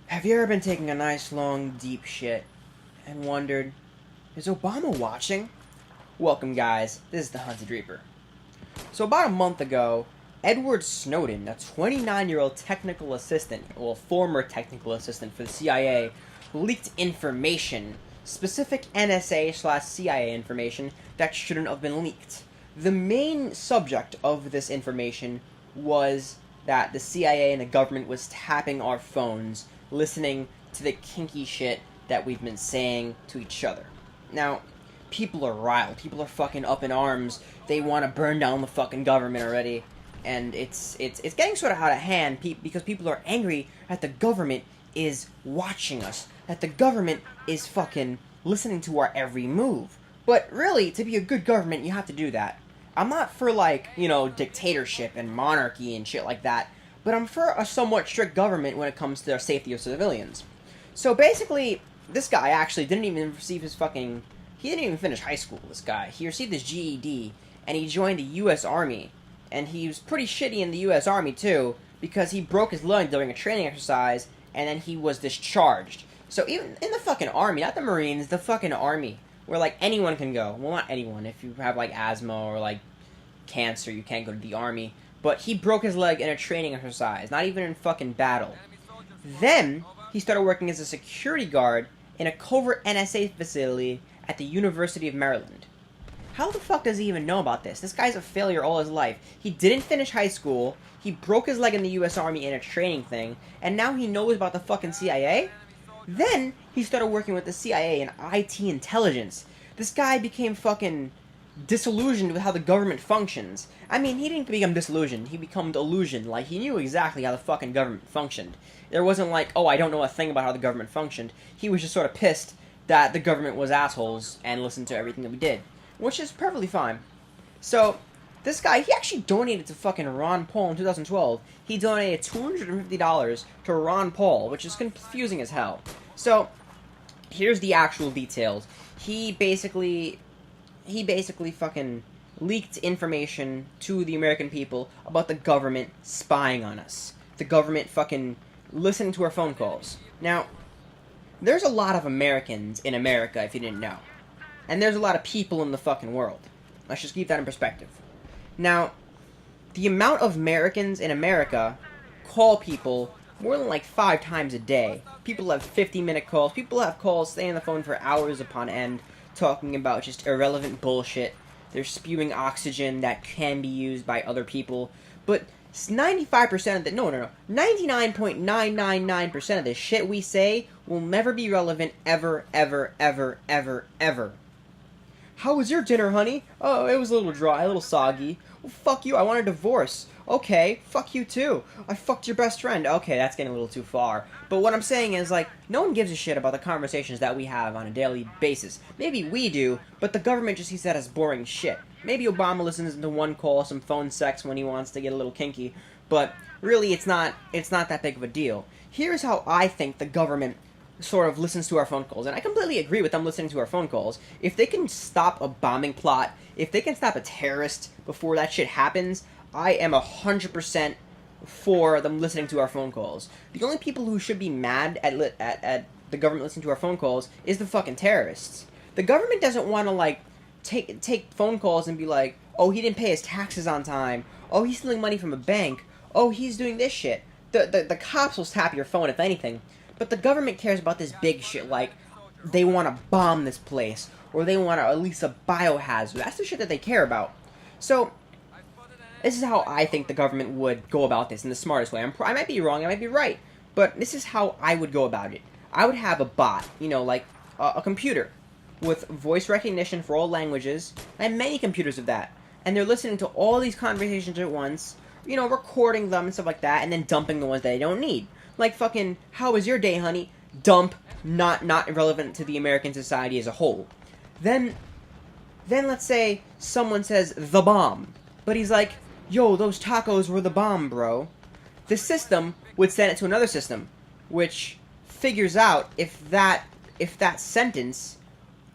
Have you ever been taking a nice long deep shit and wondered, is Obama watching? Welcome guys, this is the Hunted Reaper. So about a month ago, Edward Snowden, a 29-year-old technical assistant, well former technical assistant for the CIA, leaked information, specific NSA/CIA information that shouldn't have been leaked. The main subject of this information was that the CIA and the government was tapping our phones, listening to the kinky shit that we've been saying to each other. Now, people are riled. People are fucking up in arms. They want to burn down the fucking government already. And it's getting sort of out of hand because people are angry that the government is watching us. That the government is fucking listening to our every move. But really, to be a good government, you have to do that. I'm not for, dictatorship and monarchy and shit like that, but I'm for a somewhat strict government when it comes to the safety of civilians. So basically, this guy actually didn't even receive his fucking... He didn't even finish high school, this guy. He received his GED, and he joined the U.S. Army. And he was pretty shitty in the U.S. Army, too, because he broke his leg during a training exercise, and then he was discharged. So even in the fucking Army, not the Marines, the fucking Army, where, anyone can go. Well, not anyone. If you have, asthma or, cancer, you can't go to the Army. But he broke his leg in a training exercise, not even in fucking battle. Then, he started working as a security guard in a covert NSA facility at the University of Maryland. How the fuck does he even know about this? This guy's a failure all his life. He didn't finish high school, he broke his leg in the U.S. Army in a training thing, and now he knows about the fucking CIA? Then, he started working with the CIA and IT intelligence. This guy became fucking disillusioned with how the government functions. I mean, he didn't become disillusioned, he became illusioned. He knew exactly how the fucking government functioned. There wasn't oh, I don't know a thing about how the government functioned. He was just sort of pissed that the government was assholes and listened to everything that we did. Which is perfectly fine. So, this guy, he actually donated to fucking Ron Paul in 2012. He donated $250 to Ron Paul, which is confusing as hell. So, here's the actual details. He basically fucking leaked information to the American people about the government spying on us. The government fucking listening to our phone calls. Now, there's a lot of Americans in America, if you didn't know. And there's a lot of people in the fucking world. Let's just keep that in perspective. Now, the amount of Americans in America call people more than 5 times a day. People have 50-minute calls. People have calls staying on the phone for hours upon end, talking about just irrelevant bullshit. They're spewing oxygen that can be used by other people. But 95% of the... No. 99.999% of the shit we say will never be relevant ever, ever, ever, ever, ever. How was your dinner, honey? Oh, it was a little dry, a little soggy. Well, fuck you, I want a divorce. Okay, fuck you too. I fucked your best friend. Okay, that's getting a little too far. But what I'm saying is, no one gives a shit about the conversations that we have on a daily basis. Maybe we do, but the government just sees that as boring shit. Maybe Obama listens to one call, some phone sex when he wants to get a little kinky, but really it's not that big of a deal. Here's how I think the government sort of listens to our phone calls, and I completely agree with them listening to our phone calls. If they can stop a bombing plot, if they can stop a terrorist before that shit happens, I am 100% for them listening to our phone calls. The only people who should be mad at the government listening to our phone calls is the fucking terrorists. The government doesn't want to, take phone calls and be like, oh, he didn't pay his taxes on time, oh, he's stealing money from a bank, oh, he's doing this shit. The cops will tap your phone, if anything. But the government cares about this big shit, they want to bomb this place, or they want to release a biohazard. That's the shit that they care about. So, this is how I think the government would go about this in the smartest way. I might be wrong, I might be right, but this is how I would go about it. I would have a bot, a computer, with voice recognition for all languages. I have many computers of that, and they're listening to all these conversations at once, recording them and stuff like that, and then dumping the ones that they don't need. Fucking, how was your day, honey? Dump, not irrelevant to the American society as a whole. Then let's say someone says, the bomb. But he's like, yo, those tacos were the bomb, bro. The system would send it to another system, which figures out if that sentence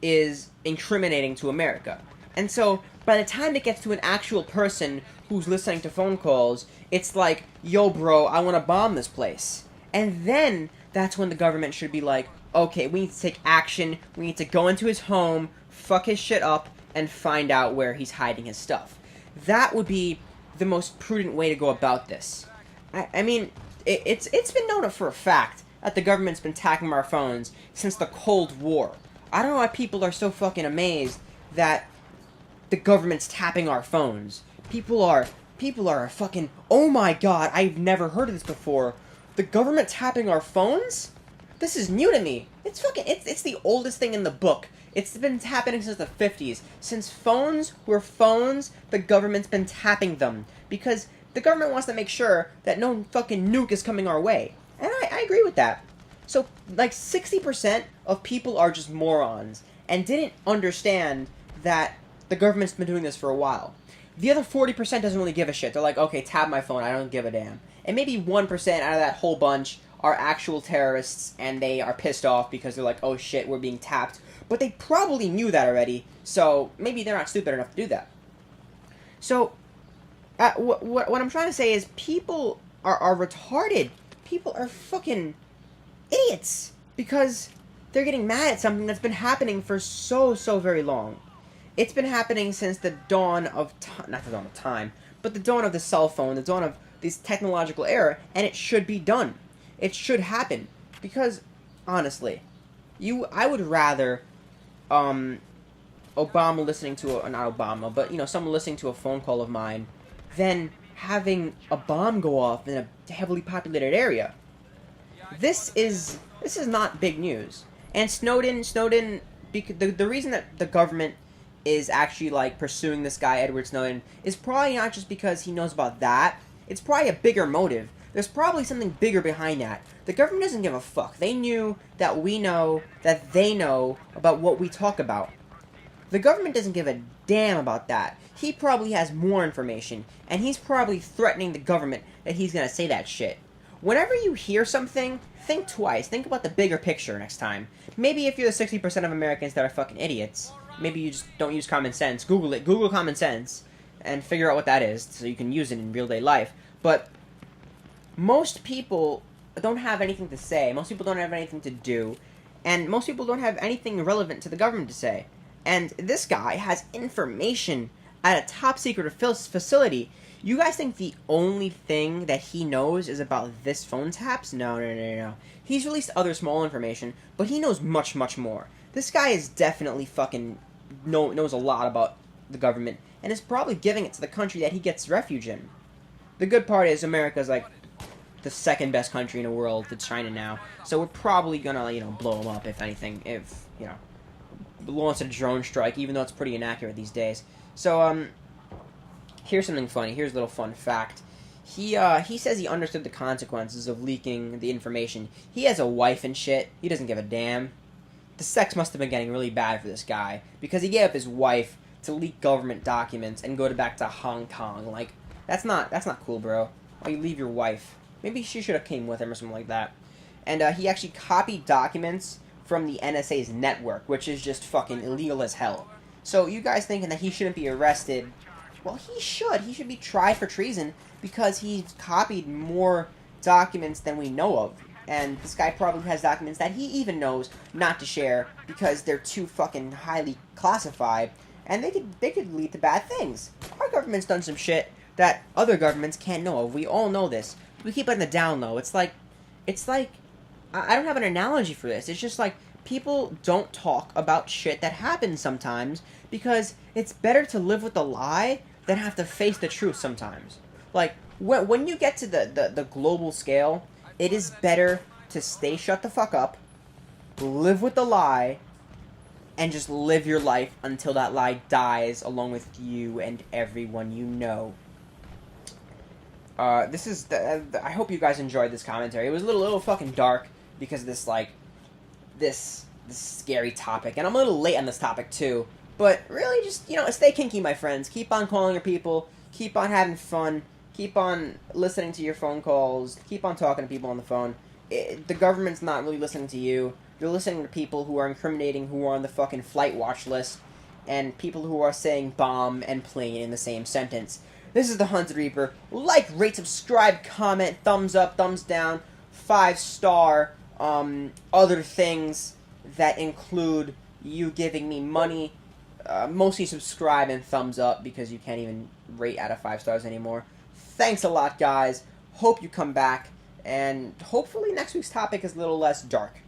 is incriminating to America. And so, by the time it gets to an actual person who's listening to phone calls, it's like, yo, bro, I want to bomb this place. And then that's when the government should be like, okay, we need to take action, we need to go into his home, fuck his shit up, and find out where he's hiding his stuff. That would be the most prudent way to go about this. I mean, it's been known for a fact that the government's been tapping our phones since the Cold War. I don't know why people are so fucking amazed that the government's tapping our phones. People are fucking, oh my god, I've never heard of this before. The government tapping our phones? This is new to me. It's the oldest thing in the book. It's been happening since the 50s. Since phones were phones, the government's been tapping them. Because the government wants to make sure that no fucking nuke is coming our way. And I agree with that. So, like, 60% of people are just morons and didn't understand that the government's been doing this for a while. The other 40% doesn't really give a shit. They're like, okay, tap my phone, I don't give a damn. And maybe 1% out of that whole bunch are actual terrorists, and they are pissed off because they're like, oh shit, we're being tapped. But they probably knew that already, so maybe they're not stupid enough to do that. So, what I'm trying to say is people are retarded. People are fucking idiots because they're getting mad at something that's been happening for so very long. It's been happening since the dawn of time, not the dawn of time, but the dawn of the cell phone, the dawn of this technological era, and it should be done. It should happen. Because, honestly, I would rather, Obama listening to not Obama, but, someone listening to a phone call of mine than having a bomb go off in a heavily populated area. This is not big news. And Snowden, because the reason that the government is actually, like, pursuing this guy, Edward Snowden, is probably not just because he knows about that. It's probably a bigger motive. There's probably something bigger behind that. The government doesn't give a fuck. They knew that we know that they know about what we talk about. The government doesn't give a damn about that. He probably has more information, and he's probably threatening the government that he's gonna say that shit. Whenever you hear something, think twice. Think about the bigger picture next time. Maybe if you're the 60% of Americans that are fucking idiots, maybe you just don't use common sense. Google it. Google common sense and figure out what that is so you can use it in real-day life. But most people don't have anything to say. Most people don't have anything to do. And most people don't have anything relevant to the government to say. And this guy has information at a top-secret facility. You guys think the only thing that he knows is about this phone taps? No. He's released other small information, but he knows much more. This guy is definitely fucking knows a lot about the government, and is probably giving it to the country that he gets refuge in. The good part is America's like the second best country in the world to China now, so we're probably gonna, blow him up if anything, if, launch a drone strike, even though it's pretty inaccurate these days. So, here's something funny. Here's a little fun fact. He says he understood the consequences of leaking the information. He has a wife and shit. He doesn't give a damn. The sex must have been getting really bad for this guy, because he gave up his wife to leak government documents and go back to Hong Kong. Like, that's not cool, bro. Why you leave your wife? Maybe she should have came with him or something like that. And he actually copied documents from the NSA's network, which is just fucking illegal as hell. So you guys thinking that he shouldn't be arrested? Well, he should. He should be tried for treason because he's copied more documents than we know of. And this guy probably has documents that he even knows not to share because they're too fucking highly classified, and they could lead to bad things. Our government's done some shit that other governments can't know of. We all know this. We keep it on the down low. It's like I don't have an analogy for this. It's just like people don't talk about shit that happens sometimes because it's better to live with a lie than have to face the truth sometimes. Like when you get to the global scale, it is better to stay shut the fuck up, live with the lie, and just live your life until that lie dies along with you and everyone you know. This is I hope you guys enjoyed this commentary. It was a little fucking dark because of this scary topic, and I'm a little late on this topic too. But really, just stay kinky, my friends. Keep on calling your people. Keep on having fun. Keep on listening to your phone calls. Keep on talking to people on the phone. The government's not really listening to you. You're listening to people who are incriminating, who are on the fucking flight watch list, and people who are saying bomb and plane in the same sentence. This is the Hunted Reaper. Like, rate, subscribe, comment, thumbs up, thumbs down, 5-star. other things that include you giving me money, mostly subscribe and thumbs up because you can't even rate out of 5 stars anymore. Thanks a lot, guys. Hope you come back, and hopefully next week's topic is a little less dark.